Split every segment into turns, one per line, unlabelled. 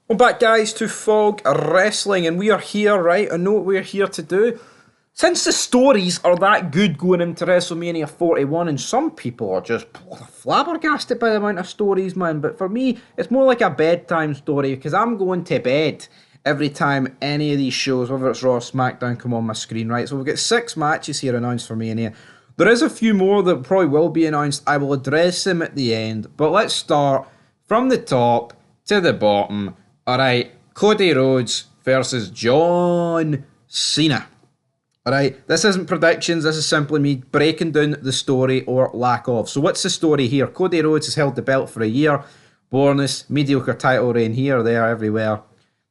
Well, back, guys, to Fog Wrestling, and we are here, right? I know what we're here to do. Since the stories are that good going into WrestleMania 41, and some people are just flabbergasted by the amount of stories, man. But for me, it's more like a bedtime story because I'm going to bed every time any of these shows, whether it's Raw or SmackDown, come on my screen, right? So we've got 6 matches here announced for Mania. There is a few more that probably will be announced. I will address them at the end. But let's start from the top to the bottom. Alright, Cody Rhodes versus John Cena. Alright, this isn't predictions, this is simply me breaking down the story or lack of. So what's the story here? Cody Rhodes has held the belt for a year. Bonus, mediocre title reign here, there, everywhere.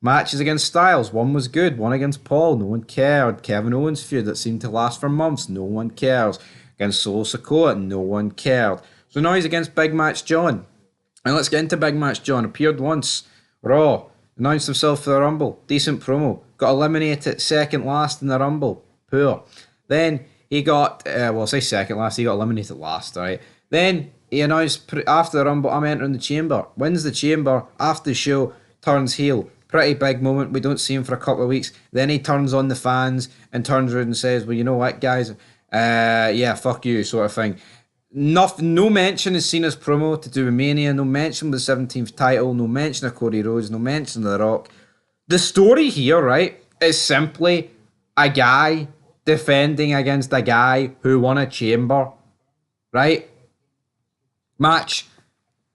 Matches against Styles, one was good, one against Paul, no one cared. Kevin Owens feud that seemed to last for months, no one cares. Against Solo Sikoa, no one cared. So now he's against Big Match John. And let's get into Big Match John. Appeared once, Raw, announced himself for the Rumble, decent promo, got eliminated second last in the Rumble, poor. Then he got, I say second last, he got eliminated last, right? Then he announced after the Rumble, I'm entering the Chamber, wins the Chamber, after the show, turns heel. Pretty big moment, we don't see him for a couple of weeks. Then he turns on the fans and turns around and says, well, you know what, guys, yeah, fuck you, sort of thing. Nothing, no mention of Cena's promo to do with Mania, no mention of the 17th title, no mention of Cody Rhodes, no mention of The Rock. The story here, right, is simply a guy defending against a guy who won a chamber, right? Match.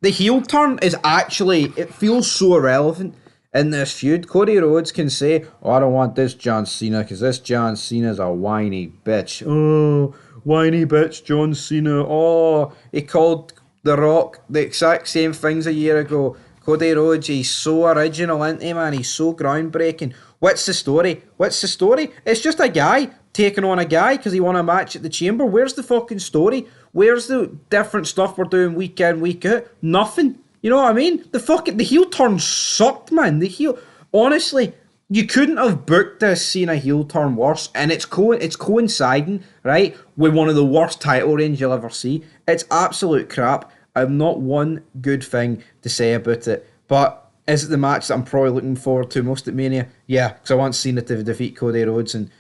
The heel turn is actually, it feels so irrelevant in this feud. Cody Rhodes can say, oh, I don't want this John Cena because this John Cena's a whiny bitch. Oh, whiny bitch John Cena. Oh, he called The Rock the exact same things a year ago. Cody Rhodes, he's so original, isn't he, man? He's so groundbreaking. What's the story? What's the story? It's just a guy taking on a guy because he won a match at the Chamber. Where's the fucking story? Where's the different stuff we're doing week in, week out? Nothing. You know what I mean? The heel turn sucked, man. The heel, honestly, you couldn't have booked this Cena heel turn worse, and it's coinciding, right, with one of the worst title reigns you'll ever see. It's absolute crap. I have not one good thing to say about it. But is it the match that I'm probably looking forward to most at Mania? Yeah, because I want Cena to defeat Cody Rhodes, and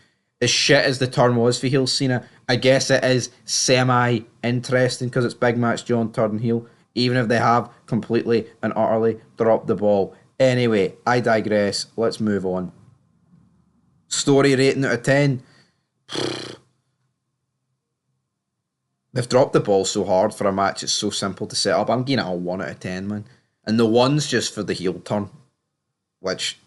as shit as the turn was for heel Cena, I guess it is semi-interesting because it's Big Match John turning heel, even if they have completely and utterly dropped the ball. Anyway, I digress. Let's move on. Story rating out of 10. They've dropped the ball so hard for a match it's so simple to set up. I'm giving it a 1 out of 10, man. And the one's just for the heel turn, which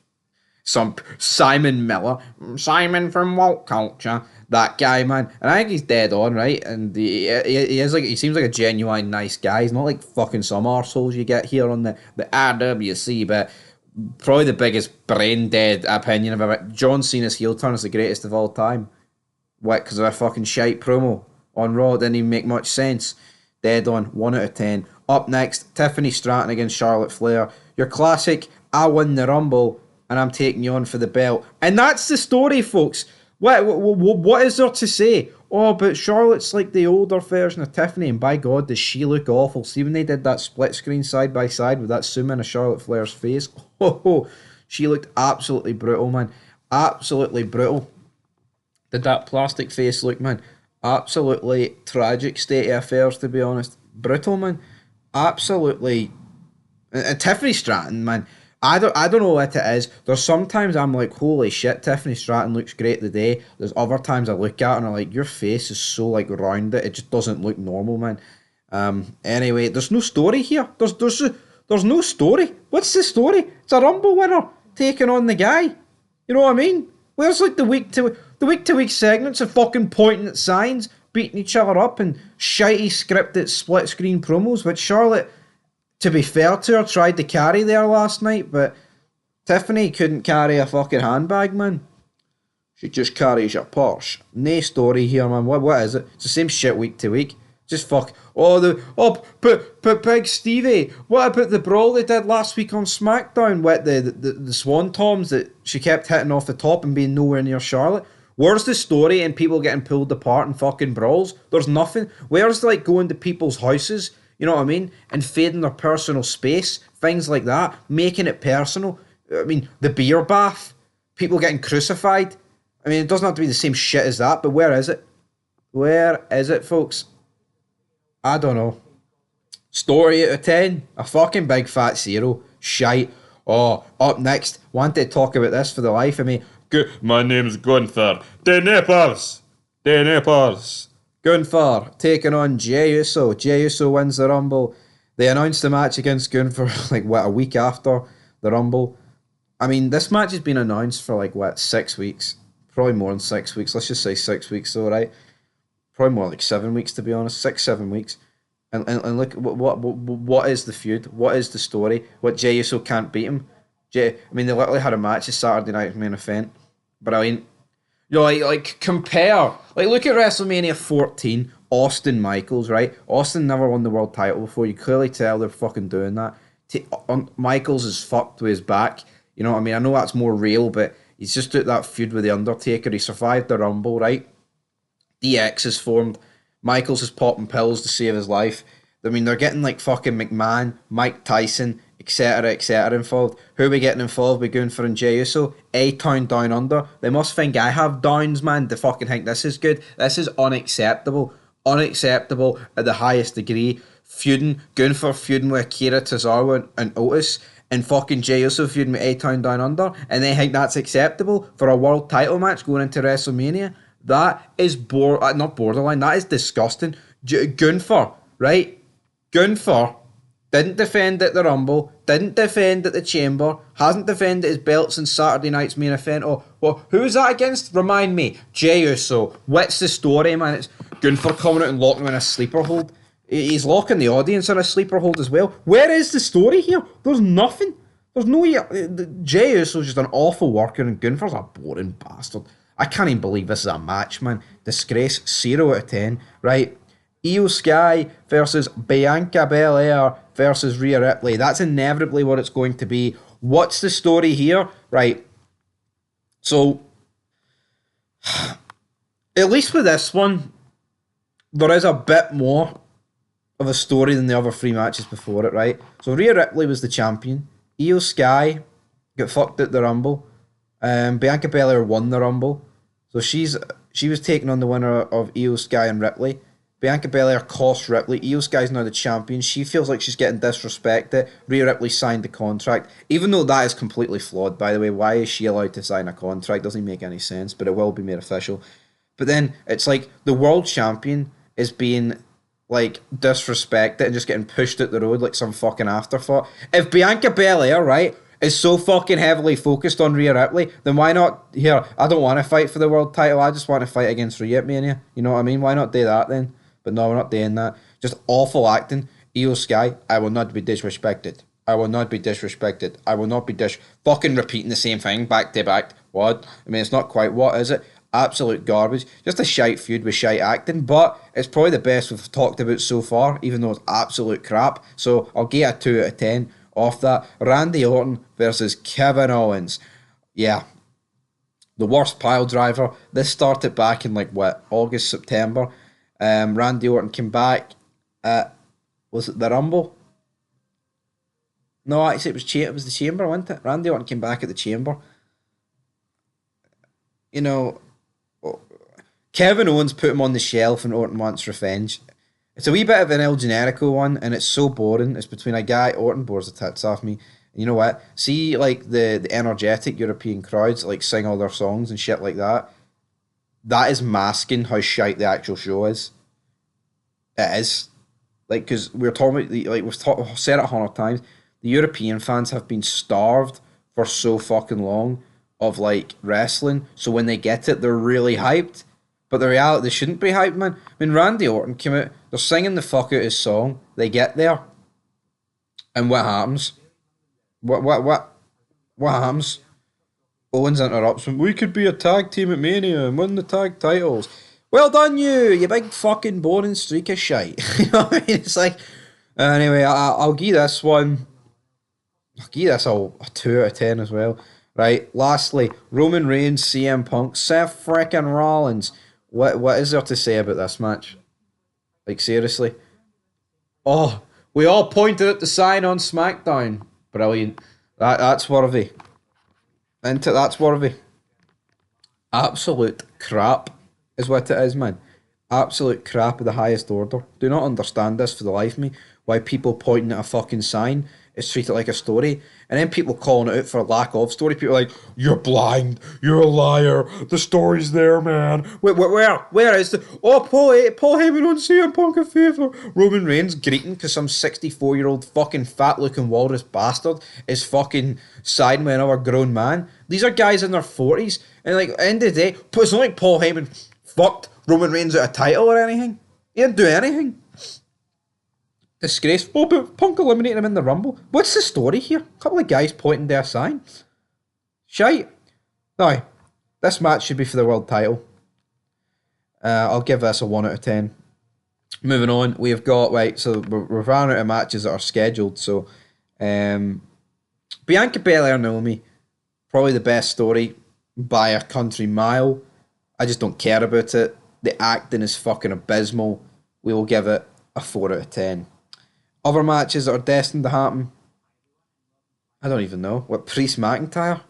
some Simon Miller, Simon from Walt Culture, that guy, man. And I think he's dead on, right? And he is like, he seems like a genuine nice guy. He's not like fucking some arseholes you get here on the RWC, but probably the biggest brain dead opinion of ever. John Cena's heel turn is the greatest of all time. What? Because of a fucking shite promo on Raw, didn't even make much sense. Dead on, 1 out of 10. Up next, Tiffany Stratton against Charlotte Flair. Your classic, I win the Rumble and I'm taking you on for the belt. And that's the story, folks. What is there to say? Oh, but Charlotte's like the older version of Tiffany, and by God, does she look awful. See, when they did that split screen side by side with that zoom in of Charlotte Flair's face, she looked absolutely brutal, man. Absolutely brutal. Did that plastic face look, man? Absolutely tragic state of affairs, to be honest. Brutal, man. Absolutely. And Tiffany Stratton, man, I don't know what it is. There's sometimes I'm like, holy shit, Tiffany Stratton looks great today. There's other times I look at her and I'm like, your face is so like rounded, it just doesn't look normal, man. Anyway, there's no story here. There's no story. What's the story? It's a Rumble winner taking on the guy. You know what I mean? Where's like the week to week segments of fucking pointing at signs, beating each other up, and shitey scripted split screen promos, which Charlotte, to be fair to her, tried to carry there last night, but Tiffany couldn't carry a fucking handbag, man. She just carries a Porsche. No story here, man. What is it? It's the same shit week to week. Just fuck. But Big Stevie. What about the brawl they did last week on SmackDown with the Swan Toms that she kept hitting off the top and being nowhere near Charlotte? Where's the story and people getting pulled apart in fucking brawls? There's nothing. Where's like going to people's houses, you know what I mean, and fading their personal space, things like that, making it personal. I mean, the beer bath, people getting crucified. I mean, it doesn't have to be the same shit as that, but where is it? Where is it, folks? I don't know. Story out of 10, a fucking big fat zero. Shite. Oh, up next, want to talk about this for the life of me. My name's Gunther. The nippers! The nippers! Gunther taking on Jey Uso. Jey Uso wins the Rumble. They announced the match against Gunther like, what, a week after the Rumble. I mean, this match has been announced for like, what, 6 weeks? Probably more than 6 weeks. Let's just say 6 weeks, though, right? Probably more like 7 weeks, to be honest. 6, 7 weeks. And look, what is the feud? What is the story? What, Jey Uso can't beat him? I mean, they literally had a match this Saturday night main event. But I mean, you know, like compare, like look at WrestleMania 14, Austin Michaels, right? Austin never won the world title before. You clearly tell they're fucking doing that. Michaels is fucked with his back. You know what I mean? I know that's more real, but he's just took that feud with The Undertaker. He survived the Rumble, right? DX is formed. Michaels is popping pills to save his life. I mean, they're getting like fucking McMahon, Mike Tyson, etc., involved. Who are we getting involved with Gunther and Jey Uso? A-Town Down Under. They must think I have downs, man, to fucking think this is good. This is unacceptable. Unacceptable at the highest degree. Gunther feuding with Akira Tozawa and Otis, and fucking Jey Uso feuding with A-Town Down Under, and they think that's acceptable for a world title match going into WrestleMania? That is not borderline, that is disgusting. Gunther, right? Gunther didn't defend at the Rumble, didn't defend at the Chamber, hasn't defended his belt since Saturday night's main event. Oh, well, who was that against? Remind me. Jey Uso. What's the story, man? It's Gunther coming out and locking him in a sleeper hold. He's locking the audience in a sleeper hold as well. Where is the story here? There's nothing. There's no... Jey Uso's just an awful worker and Gunther's a boring bastard. I can't even believe this is a match, man. Disgrace. 0 out of 10. Right. Io Sky versus Bianca Belair versus Rhea Ripley. That's inevitably what it's going to be. What's the story here? Right. So, at least with this one, there is a bit more of a story than the other 3 matches before it, right? So, Rhea Ripley was the champion. Io Sky got fucked at the Rumble. Bianca Belair won the Rumble. So, she was taking on the winner of Io Sky and Ripley. Bianca Belair cost Ripley. Io Sky's now the champion. She feels like she's getting disrespected. Rhea Ripley signed the contract. Even though that is completely flawed, by the way. Why is she allowed to sign a contract? Doesn't make any sense, but it will be made official. But then it's like the world champion is being like disrespected and just getting pushed at the road like some fucking afterthought. If Bianca Belair, right, is so fucking heavily focused on Rhea Ripley, then why not, here, I don't want to fight for the world title, I just want to fight against Rhea at Mania. You know what I mean? Why not do that then? But no, we're not doing that. Just awful acting. Io Sky, I will not be disrespected. I will not be disrespected. I will not be fucking repeating the same thing back to back. What? I mean, it's not quite, what is it? Absolute garbage. Just a shite feud with shite acting, but it's probably the best we've talked about so far, even though it's absolute crap. So I'll give it a 2 out of 10 off that. Randy Orton versus Kevin Owens. Yeah. The worst pile driver. This started back in like, what, August, September. Randy Orton came back at, was it the Rumble? No, actually it was the Chamber, wasn't it? Randy Orton came back at the Chamber. You know, Kevin Owens put him on the shelf and Orton wants revenge. It's a wee bit of an El Generico one, and it's so boring. It's between a guy, Orton bores the tits off me. And you know what? See, like, the energetic European crowds that, like, sing all their songs and shit like that. That is masking how shite the actual show is. It is. Like, because we're talking about, like, we've said it 100 times, the European fans have been starved for so fucking long of, like, wrestling, so when they get it, they're really hyped. But the reality, they shouldn't be hyped, man. I mean, Randy Orton came out, they're singing the fuck out his song, they get there, and what happens? What happens? Owens interrupts him. We could be a tag team at Mania and win the tag titles. Well done, you big fucking boring streak of shite. You know what I mean? It's like, anyway, I'll give this one, I'll give this a 2 out of 10 as well. Right, lastly, Roman Reigns, CM Punk, Seth frickin' Rollins. What is there to say about this match? Like, seriously? Oh, we all pointed at the sign on SmackDown. Brilliant. That's worthy. Into that's worthy. Absolute crap is what it is, man. Absolute crap of the highest order. Do not understand this for the life of me. Why people pointing at a fucking sign is treated like a story, and then people calling it out for a lack of story. People are like, "You're blind. You're a liar. The story's there, man." Wait, where is the? Oh, Paul Heyman on CM Punk a favour. Roman Reigns greeting because some 64-year-old fucking fat-looking walrus bastard is fucking siding with another grown man. These are guys in their 40s, and like at the end of the day, it's not like Paul Heyman fucked Roman Reigns out a title or anything. He didn't do anything. Disgrace. Oh, but Punk eliminated him in the Rumble. What's the story here? A couple of guys pointing to a sign. Shite. No, this match should be for the world title. I'll give this a 1 out of 10. Moving on, we've got, right, so we're running out of matches that are scheduled. So, Bianca Belair Naomi, probably the best story by a country mile. I just don't care about it. The acting is fucking abysmal. We will give it a 4 out of 10. Other matches that are destined to happen, I don't even know. What, Priest McIntyre?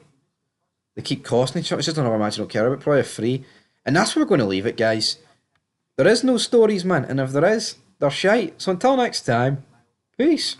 They keep costing each other. It's just another match I don't care about. Probably a 3. And that's where we're going to leave it, guys. There is no stories, man. And if there is, they're shite. So until next time, peace.